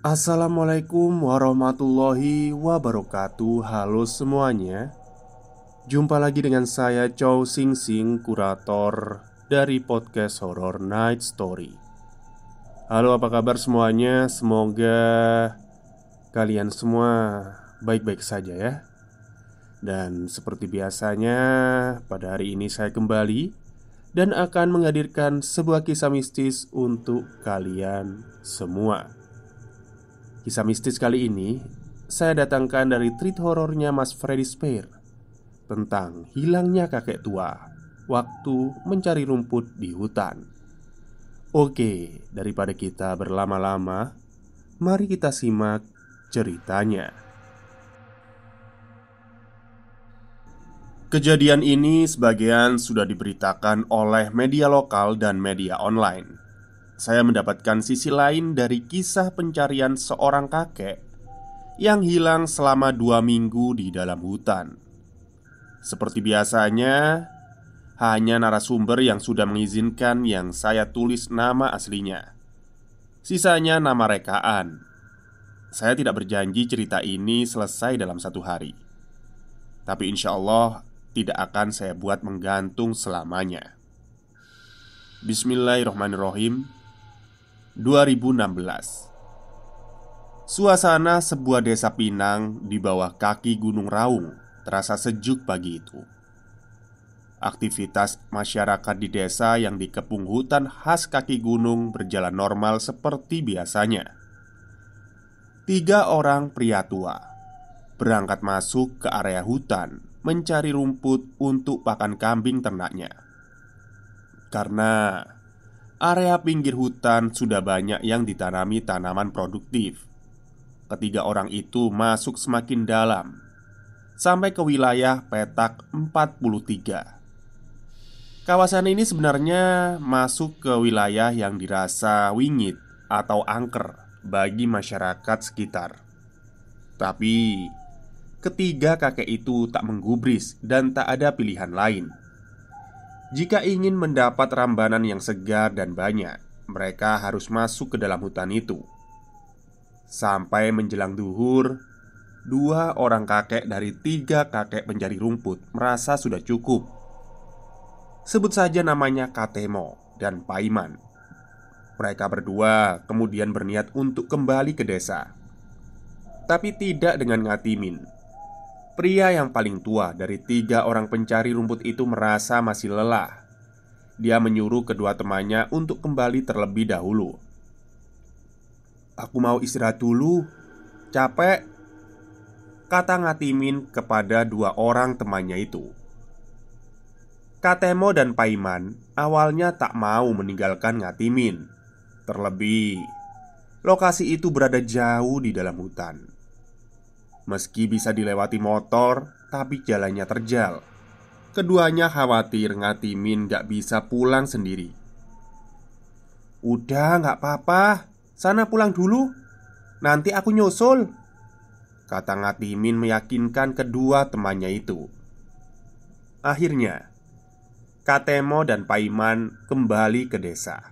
Assalamualaikum warahmatullahi wabarakatuh. Halo semuanya. Jumpa lagi dengan saya Chow Sing Sing, kurator dari podcast Horror Night Story. Halo, apa kabar semuanya? Semoga kalian semua baik-baik saja ya. Dan seperti biasanya, pada hari ini saya kembali dan akan menghadirkan sebuah kisah mistis untuk kalian semua. Kisah mistis kali ini saya datangkan dari treat horornya Mas Freddy Spare tentang hilangnya kakek tua waktu mencari rumput di hutan. Oke, daripada kita berlama-lama, mari kita simak ceritanya. Kejadian ini sebagian sudah diberitakan oleh media lokal dan media online. Saya mendapatkan sisi lain dari kisah pencarian seorang kakek yang hilang selama 2 minggu di dalam hutan. Seperti biasanya, hanya narasumber yang sudah mengizinkan yang saya tulis nama aslinya. Sisanya nama rekaan. Saya tidak berjanji cerita ini selesai dalam 1 hari, tapi insya Allah tidak akan saya buat menggantung selamanya. Bismillahirrahmanirrahim. 2016. Suasana sebuah desa Pinang di bawah kaki Gunung Raung terasa sejuk pagi itu. Aktivitas masyarakat di desa yang dikepung hutan khas kaki gunung berjalan normal seperti biasanya. 3 orang pria tua berangkat masuk ke area hutan mencari rumput untuk pakan kambing ternaknya. Karena area pinggir hutan sudah banyak yang ditanami tanaman produktif, ketiga orang itu masuk semakin dalam sampai ke wilayah petak 43. Kawasan ini sebenarnya masuk ke wilayah yang dirasa wingit atau angker bagi masyarakat sekitar. Tapi ketiga kakek itu tak menggubris dan tak ada pilihan lain. Jika ingin mendapat rambanan yang segar dan banyak, mereka harus masuk ke dalam hutan itu. Sampai menjelang duhur, 2 orang kakek dari 3 kakek pencari rumput merasa sudah cukup. Sebut saja namanya Katemo dan Paiman. Mereka berdua kemudian berniat untuk kembali ke desa, tapi tidak dengan Ngatimin. Pria yang paling tua dari 3 orang pencari rumput itu merasa masih lelah. Dia menyuruh kedua temannya untuk kembali terlebih dahulu. "Aku mau istirahat dulu, capek," kata Ngatimin kepada 2 orang temannya itu. Katemo dan Paiman awalnya tak mau meninggalkan Ngatimin. Terlebih, lokasi itu berada jauh di dalam hutan. Meski bisa dilewati motor, tapi jalannya terjal. Keduanya khawatir Ngatimin gak bisa pulang sendiri. "Udah gak apa-apa, sana pulang dulu, nanti aku nyusul," kata Ngatimin meyakinkan kedua temannya itu. Akhirnya, Katemo dan Paiman kembali ke desa.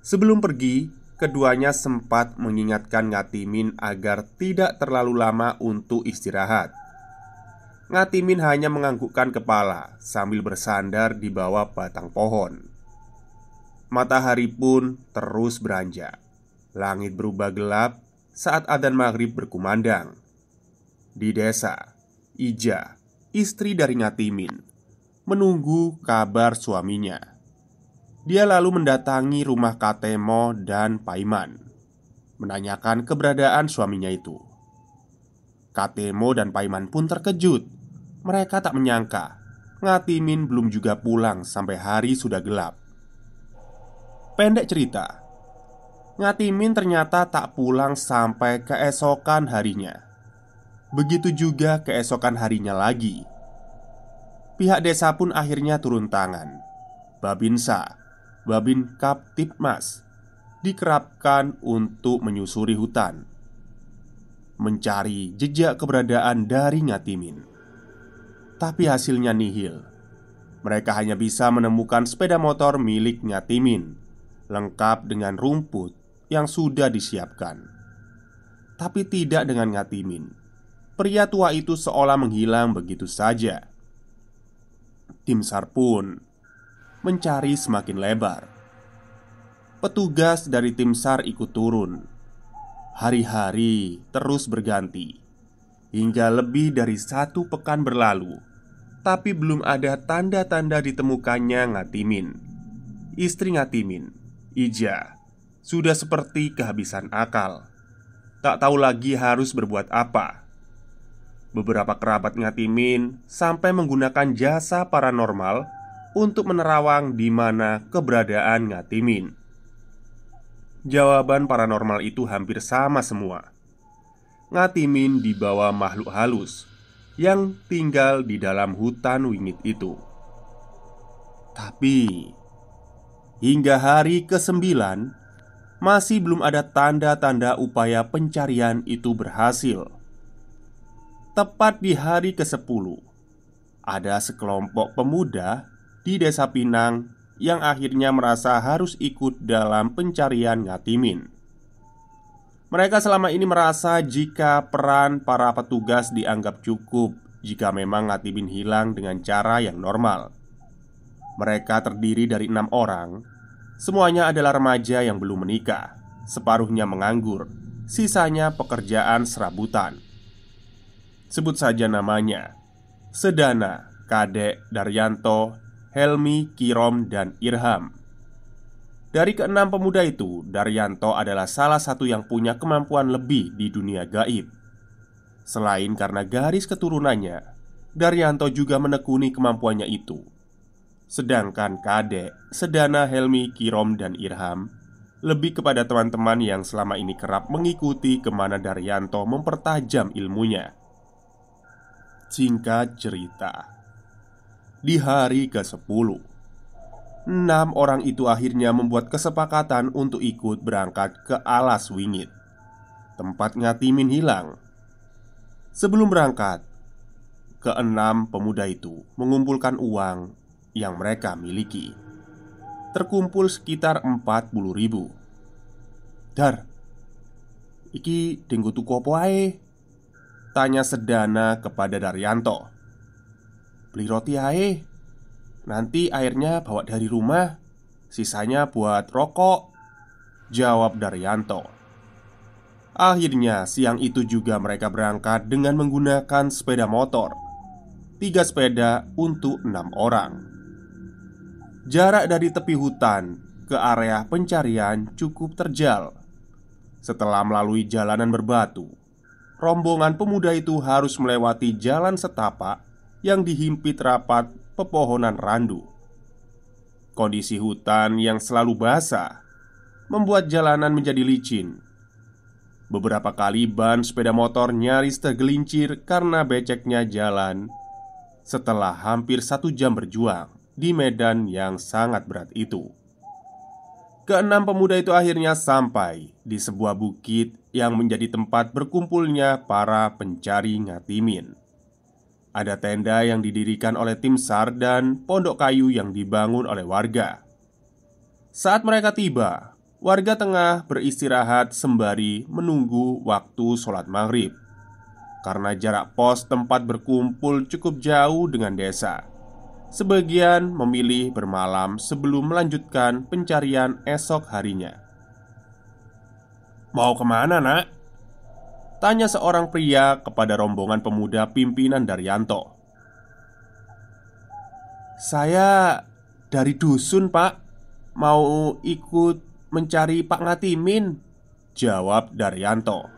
Sebelum pergi, keduanya sempat mengingatkan Ngatimin agar tidak terlalu lama untuk istirahat. Ngatimin hanya menganggukkan kepala sambil bersandar di bawah batang pohon. Matahari pun terus beranjak. Langit berubah gelap saat adzan maghrib berkumandang. Di desa, Ija, istri dari Ngatimin, menunggu kabar suaminya. Dia lalu mendatangi rumah Katemo dan Paiman, menanyakan keberadaan suaminya itu. Katemo dan Paiman pun terkejut. Mereka tak menyangka Ngatimin belum juga pulang sampai hari sudah gelap. Pendek cerita, Ngatimin ternyata tak pulang sampai keesokan harinya. Begitu juga keesokan harinya lagi. Pihak desa pun akhirnya turun tangan. Babinsa, Babin Kaptipmas, dikerapkan untuk menyusuri hutan, mencari jejak keberadaan dari Ngatimin. Tapi hasilnya nihil. Mereka hanya bisa menemukan sepeda motor milik Ngatimin, lengkap dengan rumput, yang sudah disiapkan. Tapi tidak dengan Ngatimin. Pria tua itu seolah menghilang begitu saja. Tim SAR pun mencari semakin lebar. Petugas dari tim SAR ikut turun. Hari-hari terus berganti hingga lebih dari 1 pekan berlalu, tapi belum ada tanda-tanda ditemukannya Ngatimin. Istri Ngatimin, Ija, sudah seperti kehabisan akal. Tak tahu lagi harus berbuat apa. Beberapa kerabat Ngatimin sampai menggunakan jasa paranormal untuk menerawang di mana keberadaan Ngatimin. Jawaban paranormal itu hampir sama semua. Ngatimin dibawa makhluk halus yang tinggal di dalam hutan wingit itu. Tapi hingga hari ke-9 masih belum ada tanda-tanda upaya pencarian itu berhasil. Tepat di hari ke-10, ada sekelompok pemuda di Desa Pinang yang akhirnya merasa harus ikut dalam pencarian Ngatimin. Mereka selama ini merasa jika peran para petugas dianggap cukup jika memang Ngatimin hilang dengan cara yang normal. Mereka terdiri dari 6 orang. Semuanya adalah remaja yang belum menikah, separuhnya menganggur, sisanya pekerjaan serabutan. Sebut saja namanya: Sedana, Kadek, Daryanto, Helmi, Kirom, dan Irham. Dari ke-6 pemuda itu, Daryanto adalah salah satu yang punya kemampuan lebih di dunia gaib. Selain karena garis keturunannya, Daryanto juga menekuni kemampuannya itu. Sedangkan Kadek, Sedana, Helmi, Kirom, dan Irham lebih kepada teman-teman yang selama ini kerap mengikuti kemana Daryanto mempertajam ilmunya. Singkat cerita, di hari ke-10, 6 orang itu akhirnya membuat kesepakatan untuk ikut berangkat ke Alas Wingit, tempat Ngatimin hilang. Sebelum berangkat, ke-6 pemuda itu mengumpulkan uang yang mereka miliki. Terkumpul sekitar 40.000. "Dar, iki denggo tuku apa ae?" tanya Sedana kepada Daryanto. "Beli roti ae. Nanti airnya bawa dari rumah. Sisanya buat rokok," jawab Daryanto. Akhirnya siang itu juga mereka berangkat dengan menggunakan sepeda motor. 3 sepeda untuk 6 orang. Jarak dari tepi hutan ke area pencarian cukup terjal. Setelah melalui jalanan berbatu, rombongan pemuda itu harus melewati jalan setapak yang dihimpit rapat pepohonan randu. Kondisi hutan yang selalu basah membuat jalanan menjadi licin. Beberapa kali ban sepeda motor nyaris tergelincir karena beceknya jalan setelah hampir 1 jam berjuang di medan yang sangat berat itu. Ke-6 pemuda itu akhirnya sampai di sebuah bukit yang menjadi tempat berkumpulnya para pencari Ngatimin. Ada tenda yang didirikan oleh tim SAR dan pondok kayu yang dibangun oleh warga. Saat mereka tiba, warga tengah beristirahat sembari menunggu waktu sholat maghrib. Karena jarak pos tempat berkumpul cukup jauh dengan desa, sebagian memilih bermalam sebelum melanjutkan pencarian esok harinya. "Mau kemana, nak?" tanya seorang pria kepada rombongan pemuda pimpinan Daryanto. "Saya dari dusun, Pak. Mau ikut mencari Pak Ngatimin," jawab Daryanto.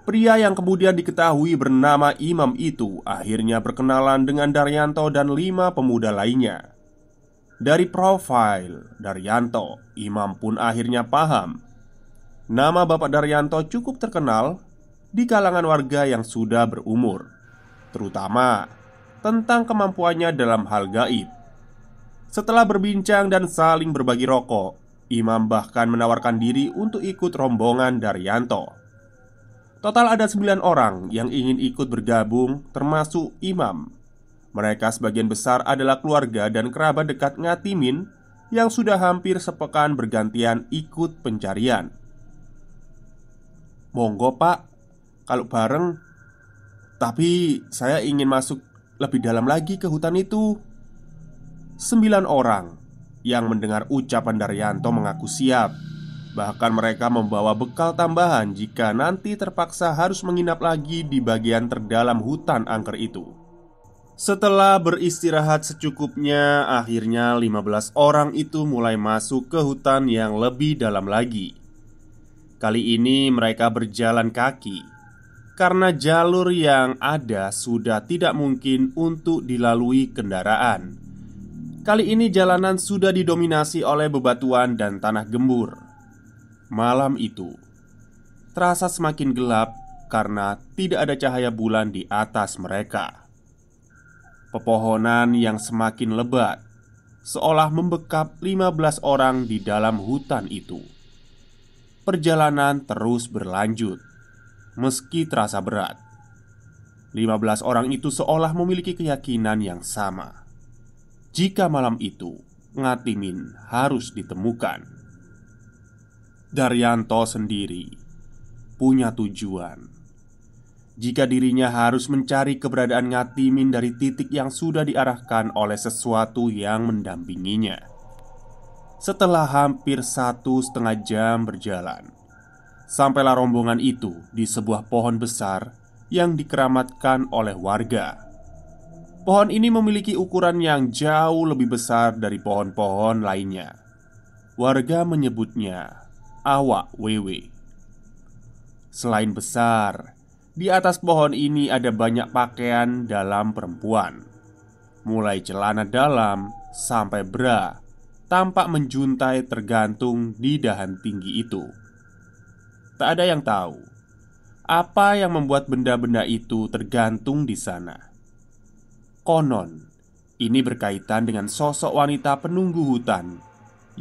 Pria yang kemudian diketahui bernama Imam itu akhirnya berkenalan dengan Daryanto dan 5 pemuda lainnya. Dari profil Daryanto, Imam pun akhirnya paham nama Bapak Daryanto cukup terkenal di kalangan warga yang sudah berumur, terutama tentang kemampuannya dalam hal gaib. Setelah berbincang dan saling berbagi rokok, Imam bahkan menawarkan diri untuk ikut rombongan Daryanto. Total ada 9 orang yang ingin ikut bergabung, termasuk Imam. Mereka sebagian besar adalah keluarga dan kerabat dekat Ngatimin yang sudah hampir sepekan bergantian ikut pencarian. "Monggo pak, kalau bareng. Tapi saya ingin masuk lebih dalam lagi ke hutan itu." 9 orang yang mendengar ucapan Daryanto mengaku siap. Bahkan mereka membawa bekal tambahan jika nanti terpaksa harus menginap lagi di bagian terdalam hutan angker itu. Setelah beristirahat secukupnya, akhirnya 15 orang itu mulai masuk ke hutan yang lebih dalam lagi. Kali ini mereka berjalan kaki karena jalur yang ada sudah tidak mungkin untuk dilalui kendaraan. Kali ini jalanan sudah didominasi oleh bebatuan dan tanah gembur. Malam itu terasa semakin gelap karena tidak ada cahaya bulan di atas mereka. Pepohonan yang semakin lebat seolah membekap 15 orang di dalam hutan itu. Perjalanan terus berlanjut meski terasa berat. 15 orang itu seolah memiliki keyakinan yang sama. Jika malam itu Ngatimin harus ditemukan. Daryanto sendiri punya tujuan. Jika dirinya harus mencari keberadaan Ngatimin dari titik yang sudah diarahkan oleh sesuatu yang mendampinginya. Setelah hampir 1,5 jam berjalan, sampailah rombongan itu di sebuah pohon besar yang dikeramatkan oleh warga. Pohon ini memiliki ukuran yang jauh lebih besar dari pohon-pohon lainnya. Warga menyebutnya Awak Wewe. Selain besar, di atas pohon ini ada banyak pakaian dalam perempuan. Mulai celana dalam sampai bra tampak menjuntai tergantung di dahan tinggi itu. Tak ada yang tahu apa yang membuat benda-benda itu tergantung di sana. Konon, ini berkaitan dengan sosok wanita penunggu hutan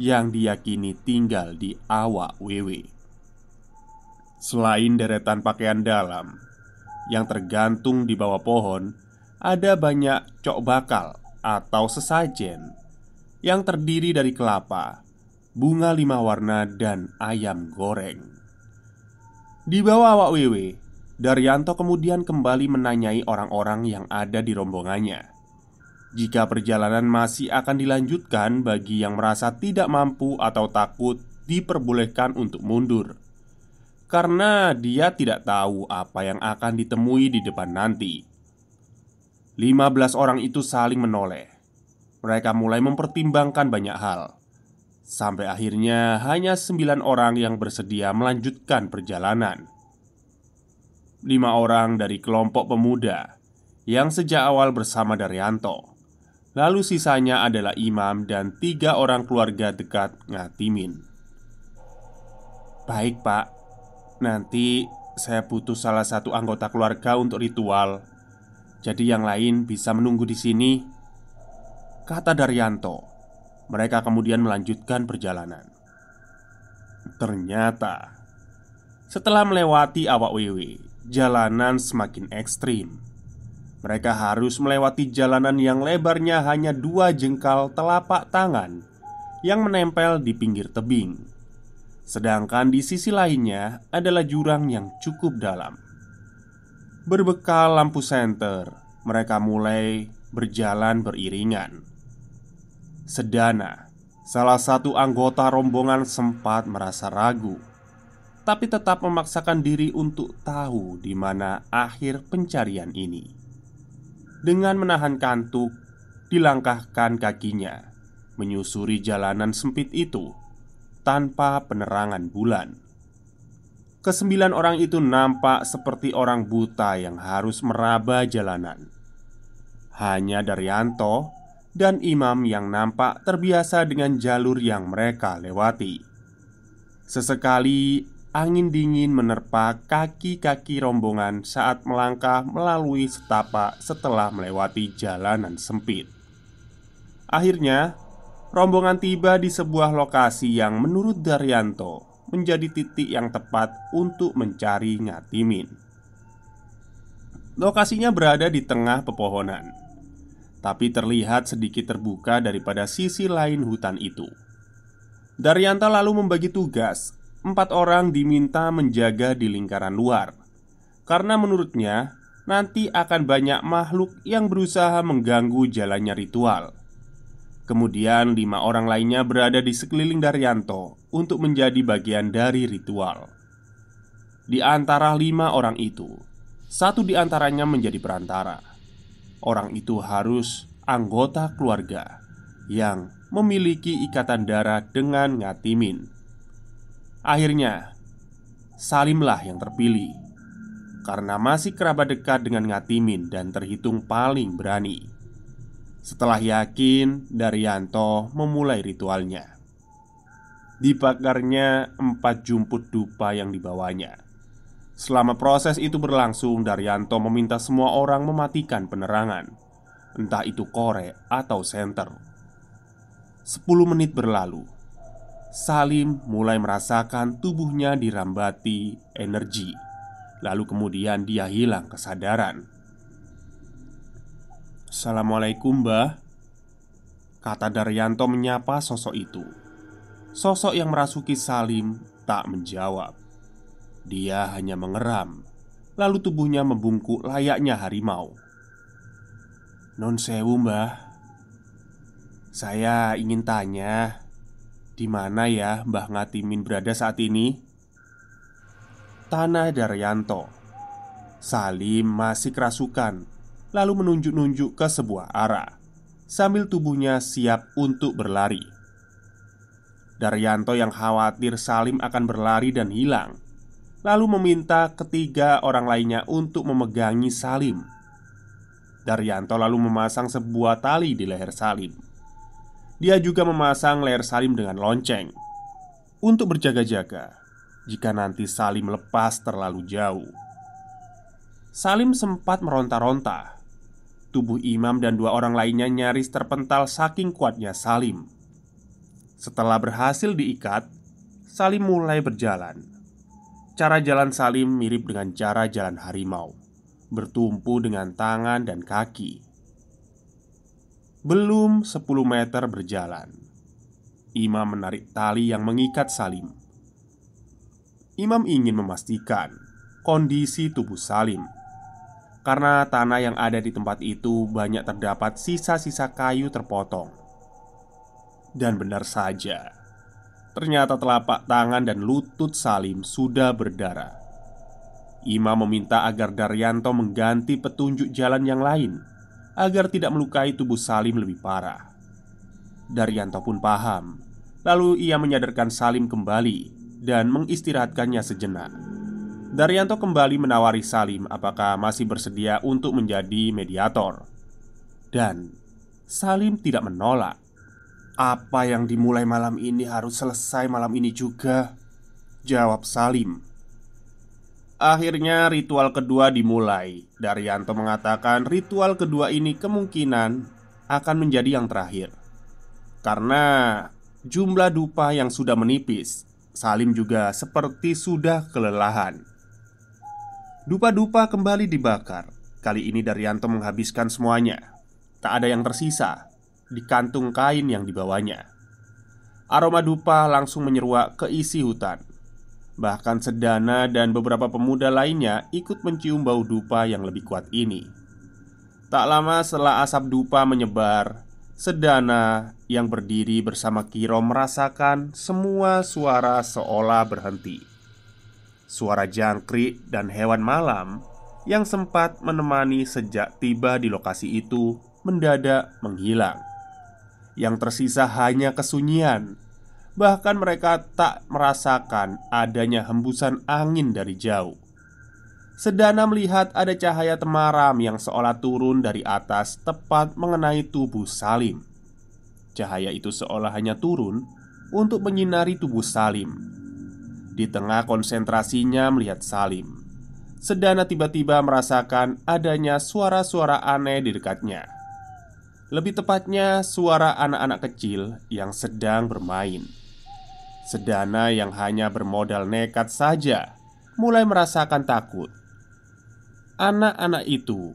yang diyakini tinggal di Awak Wewe. Selain deretan pakaian dalam yang tergantung di bawah pohon, ada banyak cok bakal atau sesajen yang terdiri dari kelapa, bunga 5 warna, dan ayam goreng. Di bawah Awak Wewe, Daryanto kemudian kembali menanyai orang-orang yang ada di rombongannya jika perjalanan masih akan dilanjutkan. Bagi yang merasa tidak mampu atau takut, diperbolehkan untuk mundur karena dia tidak tahu apa yang akan ditemui di depan nanti. 15 orang itu saling menoleh. Mereka mulai mempertimbangkan banyak hal. Sampai akhirnya hanya 9 orang yang bersedia melanjutkan perjalanan. 5 orang dari kelompok pemuda yang sejak awal bersama Daryanto. Lalu sisanya adalah imam dan 3 orang keluarga dekat Ngatimin. "Baik pak, nanti saya butuh salah satu anggota keluarga untuk ritual. Jadi yang lain bisa menunggu di sini," kata Daryanto. Mereka kemudian melanjutkan perjalanan. Ternyata setelah melewati Awak Wewe, jalanan semakin ekstrim. Mereka harus melewati jalanan yang lebarnya hanya 2 jengkal telapak tangan yang menempel di pinggir tebing. Sedangkan di sisi lainnya adalah jurang yang cukup dalam. Berbekal lampu senter, mereka mulai berjalan beriringan. Sedana, salah satu anggota rombongan, sempat merasa ragu, tapi tetap memaksakan diri untuk tahu di mana akhir pencarian ini. Dengan menahan kantuk, dilangkahkan kakinya menyusuri jalanan sempit itu tanpa penerangan bulan. Ke-9 orang itu nampak seperti orang buta yang harus meraba jalanan. Hanya Daryanto dan imam yang nampak terbiasa dengan jalur yang mereka lewati. Sesekali angin dingin menerpa kaki-kaki rombongan saat melangkah melalui setapak setelah melewati jalanan sempit. Akhirnya, rombongan tiba di sebuah lokasi yang menurut Daryanto menjadi titik yang tepat untuk mencari Ngatimin. Lokasinya berada di tengah pepohonan. tapi terlihat sedikit terbuka daripada sisi lain hutan itu. Daryanto lalu membagi tugas. 4 orang diminta menjaga di lingkaran luar, karena menurutnya nanti akan banyak makhluk yang berusaha mengganggu jalannya ritual. Kemudian 5 orang lainnya berada di sekeliling Daryanto untuk menjadi bagian dari ritual. Di antara 5 orang itu, satu di antaranya menjadi perantara. Orang itu harus anggota keluarga yang memiliki ikatan darah dengan Ngatimin. Akhirnya, Salimlah yang terpilih karena masih kerabat dekat dengan Ngatimin dan terhitung paling berani. Setelah yakin, Daryanto memulai ritualnya. Dibakarnya 4 jumput dupa yang dibawanya. Selama proses itu berlangsung, Daryanto meminta semua orang mematikan penerangan, entah itu korek atau senter. 10 menit berlalu. Salim mulai merasakan tubuhnya dirambati energi. Lalu kemudian dia hilang kesadaran. "Assalamualaikum, Mbah," kata Daryanto menyapa sosok itu. Sosok yang merasuki Salim tak menjawab. Dia hanya mengeram. Lalu tubuhnya membungkuk layaknya harimau. "Non sewu, Mbah. Saya ingin tanya, di mana ya Mbah Ngatimin berada saat ini?" Tanah Daryanto. Salim masih kerasukan, lalu menunjuk-nunjuk ke sebuah arah, sambil tubuhnya siap untuk berlari. Daryanto yang khawatir Salim akan berlari dan hilang, lalu meminta ketiga orang lainnya untuk memegangi Salim. Daryanto lalu memasang sebuah tali di leher Salim. Dia juga memasang leher Salim dengan lonceng untuk berjaga-jaga jika nanti Salim lepas terlalu jauh. Salim sempat meronta-ronta. Tubuh imam dan 2 orang lainnya nyaris terpental saking kuatnya Salim. Setelah berhasil diikat, Salim mulai berjalan. Cara jalan Salim mirip dengan cara jalan harimau, bertumpu dengan tangan dan kaki. Belum 10 meter berjalan, imam menarik tali yang mengikat Salim. Imam ingin memastikan kondisi tubuh Salim, karena tanah yang ada di tempat itu banyak terdapat sisa-sisa kayu terpotong. Dan benar saja, ternyata telapak tangan dan lutut Salim sudah berdarah. Imam meminta agar Daryanto mengganti petunjuk jalan yang lain agar tidak melukai tubuh Salim lebih parah. Daryanto pun paham. Lalu ia menyadarkan Salim kembali dan mengistirahatkannya sejenak. Daryanto kembali menawari Salim apakah masih bersedia untuk menjadi mediator. Dan Salim tidak menolak. "Apa yang dimulai malam ini harus selesai malam ini juga," jawab Salim. Akhirnya ritual kedua dimulai. Daryanto mengatakan ritual kedua ini kemungkinan akan menjadi yang terakhir, karena jumlah dupa yang sudah menipis. Salim juga seperti sudah kelelahan. Dupa-dupa kembali dibakar. Kali ini Daryanto menghabiskan semuanya. Tak ada yang tersisa di kantung kain yang dibawanya. Aroma dupa langsung menyeruak ke isi hutan. Bahkan Sedana dan beberapa pemuda lainnya ikut mencium bau dupa yang lebih kuat ini. Tak lama setelah asap dupa menyebar, Sedana yang berdiri bersama Kiro merasakan semua suara seolah berhenti. Suara jangkrik dan hewan malam yang sempat menemani sejak tiba di lokasi itu mendadak menghilang. Yang tersisa hanya kesunyian. Bahkan mereka tak merasakan adanya hembusan angin dari jauh. Sedana melihat ada cahaya temaram yang seolah turun dari atas tepat mengenai tubuh Salim. Cahaya itu seolah hanya turun untuk menyinari tubuh Salim. Di tengah konsentrasinya melihat Salim, Sedana tiba-tiba merasakan adanya suara-suara aneh di dekatnya. Lebih tepatnya suara anak-anak kecil yang sedang bermain. Sedana yang hanya bermodal nekat saja mulai merasakan takut. Anak-anak itu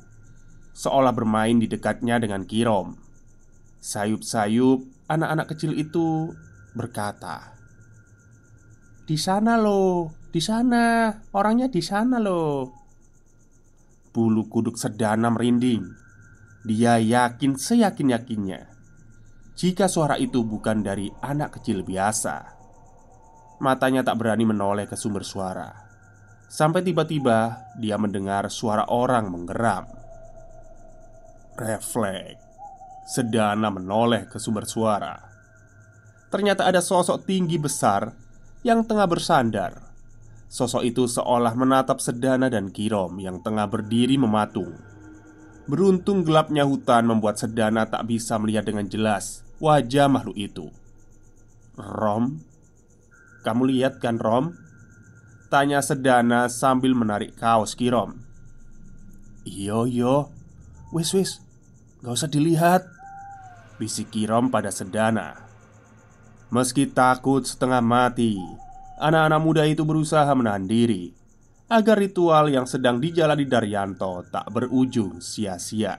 seolah bermain di dekatnya dengan Kirom. Sayup-sayup anak-anak kecil itu berkata, "Di sana loh, di sana, orangnya di sana loh." Bulu kuduk Sedana merinding. Dia yakin seyakin-yakinnya jika suara itu bukan dari anak kecil biasa. Matanya tak berani menoleh ke sumber suara, sampai tiba-tiba dia mendengar suara orang menggeram. Refleks, Sedana menoleh ke sumber suara. Ternyata ada sosok tinggi besar yang tengah bersandar. Sosok itu seolah menatap Sedana dan Kirom yang tengah berdiri mematung. Beruntung gelapnya hutan membuat Sedana tak bisa melihat dengan jelas wajah makhluk itu. "Rom, kamu lihat kan, Rom?" tanya Sedana sambil menarik kaos Kirom. "Iyo, iyo, wis, gak usah dilihat," bisik Kirom pada Sedana. Meski takut setengah mati, anak-anak muda itu berusaha menahan diri agar ritual yang sedang dijalani Daryanto tak berujung sia-sia.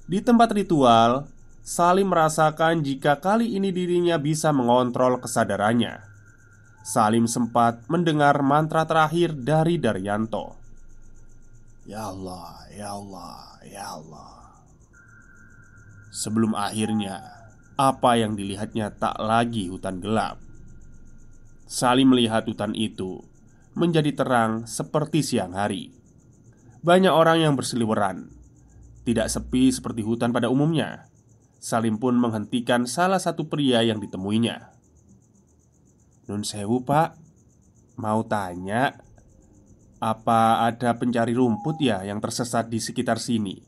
Di tempat ritual, Salim merasakan jika kali ini dirinya bisa mengontrol kesadarannya. Salim sempat mendengar mantra terakhir dari Daryanto. "Ya Allah, ya Allah, ya Allah." Sebelum akhirnya apa yang dilihatnya tak lagi hutan gelap. Salim melihat hutan itu menjadi terang seperti siang hari. Banyak orang yang berseliweran. Tidak sepi seperti hutan pada umumnya. Salim pun menghentikan salah satu pria yang ditemuinya. "Nun sewu, Pak, mau tanya, apa ada pencari rumput ya yang tersesat di sekitar sini?"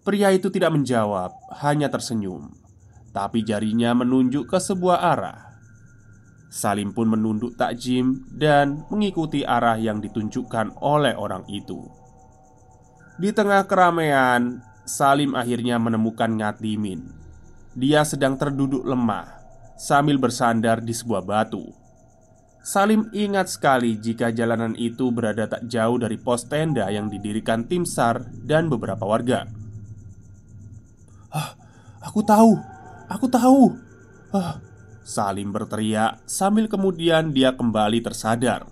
Pria itu tidak menjawab, hanya tersenyum, tapi jarinya menunjuk ke sebuah arah. Salim pun menunduk takjim dan mengikuti arah yang ditunjukkan oleh orang itu. Di tengah keramaian, Salim akhirnya menemukan Ngatimin. Dia sedang terduduk lemah sambil bersandar di sebuah batu. Salim ingat sekali jika jalanan itu berada tak jauh dari pos tenda yang didirikan tim SAR dan beberapa warga. Aku tahu, aku tahu." Salim berteriak sambil kemudian dia kembali tersadar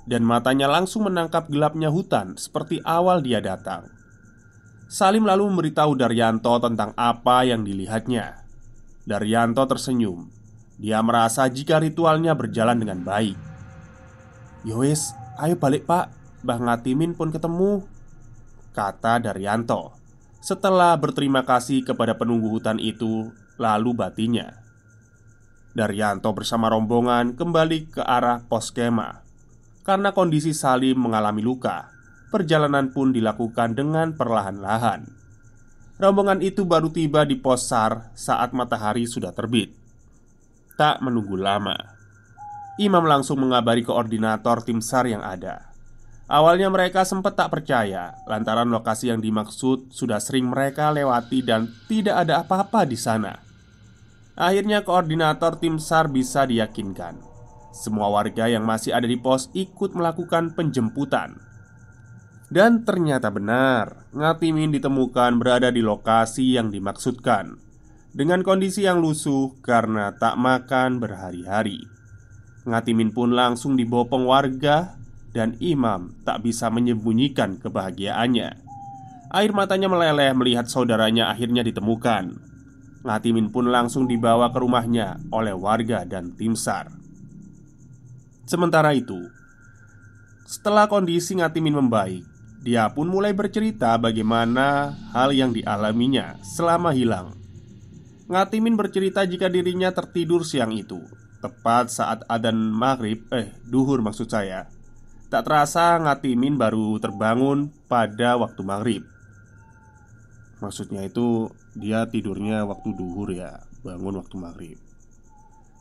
dan matanya langsung menangkap gelapnya hutan seperti awal dia datang. Salim lalu memberitahu Daryanto tentang apa yang dilihatnya. Daryanto tersenyum. Dia merasa jika ritualnya berjalan dengan baik. "Yowes, ayo balik, Pak, Mbah Ngatimin pun ketemu," kata Daryanto setelah berterima kasih kepada penunggu hutan itu. Lalu batinya. Daryanto bersama rombongan kembali ke arah pos kemah. Karena kondisi Salim mengalami luka, perjalanan pun dilakukan dengan perlahan-lahan. Rombongan itu baru tiba di pos SAR saat matahari sudah terbit. Tak menunggu lama, Imam langsung mengabari koordinator tim SAR yang ada. Awalnya mereka sempat tak percaya lantaran lokasi yang dimaksud sudah sering mereka lewati dan tidak ada apa-apa di sana. Akhirnya koordinator tim SAR bisa diyakinkan. Semua warga yang masih ada di pos ikut melakukan penjemputan. Dan ternyata benar, Ngatimin ditemukan berada di lokasi yang dimaksudkan, dengan kondisi yang lusuh karena tak makan berhari-hari. Ngatimin pun langsung dibopong warga dan Imam tak bisa menyembunyikan kebahagiaannya. Air matanya meleleh melihat saudaranya akhirnya ditemukan. Ngatimin pun langsung dibawa ke rumahnya oleh warga dan tim SAR. Sementara itu, setelah kondisi Ngatimin membaik, dia pun mulai bercerita bagaimana hal yang dialaminya selama hilang. Ngatimin bercerita jika dirinya tertidur siang itu, tepat saat adzan maghrib, duhur maksud saya. Tak terasa Ngatimin baru terbangun pada waktu maghrib. Maksudnya itu dia tidurnya waktu duhur ya, bangun waktu maghrib.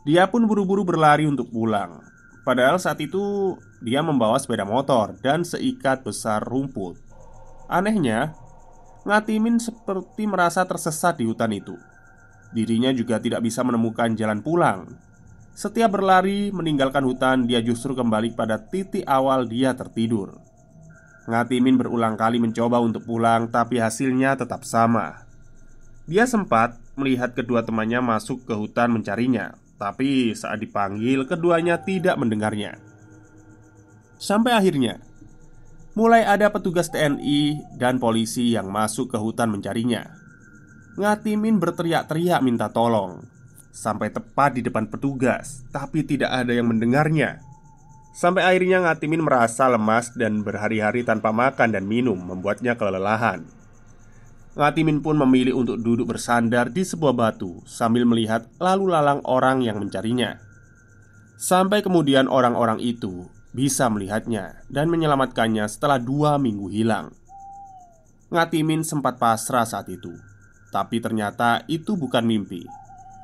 Dia pun buru-buru berlari untuk pulang. Padahal saat itu dia membawa sepeda motor dan seikat besar rumput. Anehnya, Ngatimin seperti merasa tersesat di hutan itu. Dirinya juga tidak bisa menemukan jalan pulang. Setiap berlari meninggalkan hutan, dia justru kembali pada titik awal dia tertidur. Ngatimin berulang kali mencoba untuk pulang, tapi hasilnya tetap sama. Dia sempat melihat kedua temannya masuk ke hutan mencarinya, tapi saat dipanggil, keduanya tidak mendengarnya. Sampai akhirnya mulai ada petugas TNI dan polisi yang masuk ke hutan mencarinya. Ngatimin berteriak-teriak minta tolong sampai tepat di depan petugas, tapi tidak ada yang mendengarnya. Sampai akhirnya Ngatimin merasa lemas dan berhari-hari tanpa makan dan minum membuatnya kelelahan. Ngatimin pun memilih untuk duduk bersandar di sebuah batu sambil melihat lalu lalang orang yang mencarinya. Sampai kemudian orang-orang itu bisa melihatnya dan menyelamatkannya setelah 2 minggu hilang. Ngatimin sempat pasrah saat itu, tapi ternyata itu bukan mimpi.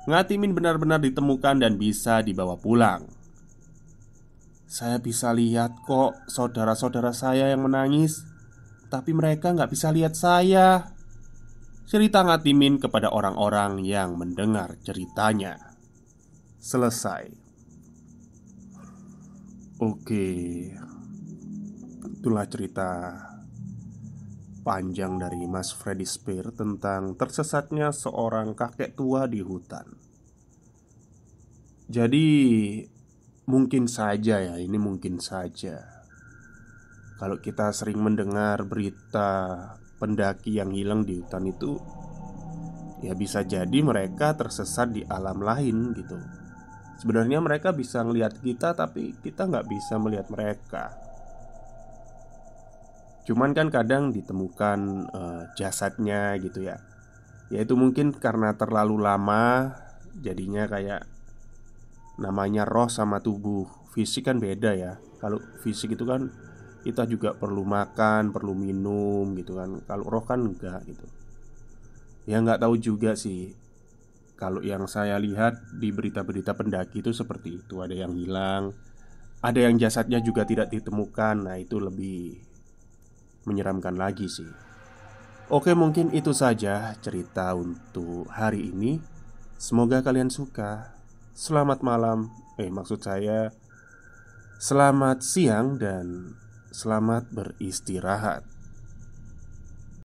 Ngatimin benar-benar ditemukan dan bisa dibawa pulang. Saya bisa lihat kok saudara-saudara saya yang menangis, tapi mereka nggak bisa lihat saya, cerita Ngatimin kepada orang-orang yang mendengar ceritanya. Selesai. Oke, itulah cerita panjang dari Mas Freddy Spear tentang tersesatnya seorang kakek tua di hutan. Jadi mungkin saja ya, ini mungkin saja kalau kita sering mendengar berita pendaki yang hilang di hutan itu, ya bisa jadi mereka tersesat di alam lain gitu. Sebenarnya mereka bisa ngelihat kita, tapi kita nggak bisa melihat mereka. Cuman kan kadang ditemukan jasadnya gitu ya. Ya itu mungkin karena terlalu lama, jadinya kayak, namanya roh sama tubuh fisik kan beda ya. Kalau fisik itu kan kita juga perlu makan, perlu minum gitu kan. Kalau roh kan enggak gitu. Ya nggak tahu juga sih. Kalau yang saya lihat di berita-berita pendaki itu seperti itu. Ada yang hilang, ada yang jasadnya juga tidak ditemukan. Nah itu lebih menyeramkan lagi sih. Oke, mungkin itu saja cerita untuk hari ini. Semoga kalian suka. Selamat malam. Maksud saya selamat siang dan selamat beristirahat.